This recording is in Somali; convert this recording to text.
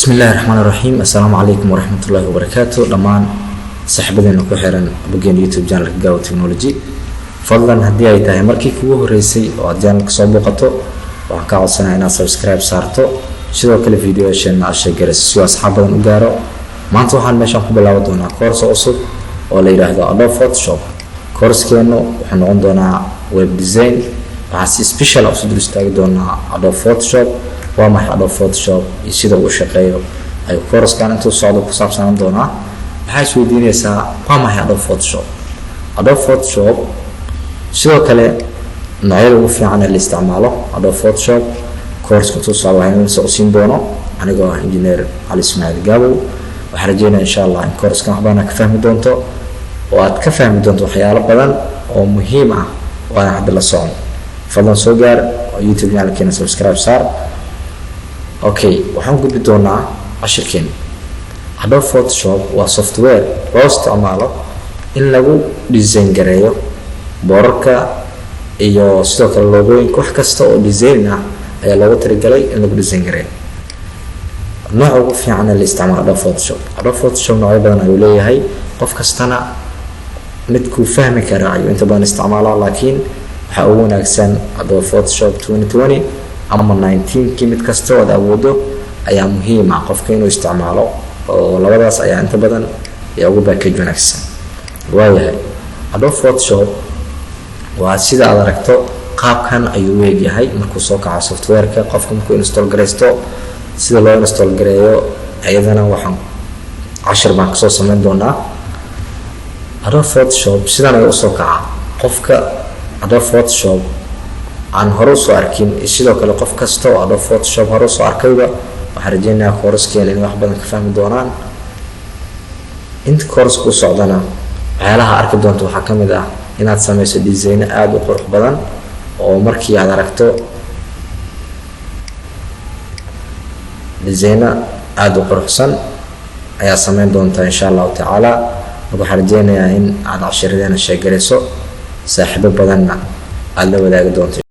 بسم الله الرحمن الرحيم. السلام عليكم ورحمة الله وبركاته. لمان صاحبتنا كحيران بجين يوتيوب جانل جاو تكنولوجي. فضلا هدي أي تاهي مركي كوه رئيسي وجانل كصوبو قطو وحكاو سنة إنا سبسكرايب سارتو شدو كل فيديو عشان عشان جرس سوى أصحابنا نجارو ما أنتوا حال ماشان قبلا ودونا كورس أصل ولا يرهدو أدوب فوتوشوب كورس كأنه وحنا عندنا ويب ديزاين وحاسي سبيشال أصل درستاك دونا أدوب فوتوشوب وما حدا فوتوشوب يصير وشقيه أي كورس كان أنتو صعدوا بصاب سنة دونا بحيث وديني سا وما حدا فوتوشوب أدوب فوتوشوب شو كله نعير وفي عن الاستعماله أدوب فوتوشوب كورس كنتو صعدوا هنا سأسين دونا أنا جوا إنجنير على اسمه الجابو وحرجينا إن شاء الله إن كورس كان حبانا كفهم دونتو وأتكفهم دونتو حيال بدن ومهمة وأنا حد الله صون فضلا سوجر يوتيوب يعني كنا سبسكرايب صار اوكي waxaan gudbi doonaa cashirkeen Adobe Photoshop waa software loo isticmaalo in lagu design gareeyo boorarka iyo sidoo kale logooyinka wax kasta oo design ah ayaa loogu talagalay in lagu design gareeyo nooca ugu fiican ee la isticmaalo Adobe Photoshop nooc badan ayuu leeyahay qof kastana mid ku fahmi kara ayuu inta badan isticmaalaa laakiin waxa ugu wanaagsan Adobe Photoshop 2020 ama 19 kimid kasta wada awoodo ayaa muhiim ah qofka inuu isticmaalo oo labadaas ayaa inta badan ugu package wanaagsan waayahay Adobe Photoshop waa sida aad aragto qaabkan ayuu leeyahay markuu soo kaco software-ka qofka markuu install gareysto sida loo install gareeyo ayadana waxaan cashir baan kasoo sameyn doonaa Adobe Photoshop sidan ayuu soo kaca qofka Adobe Photoshop aan hore soo arkin sidoo kale qof kasta oo Adobe Photoshop hore soo arkayba waxaan rajaynayaa koorskeena in wax badan ka fahmi doonaan inta koorsku socdana waxyaalaha arki doonto waxaa ka mid ah inaad sameyso design aad u qurux badan oo markii aad aragto design aad u quruxsan ayaa sameyn doonta insha Allah taala waxaan rajaynayaa in aad casharradeena sheegareyso saaxiibo badanna aad la wadaagi doonto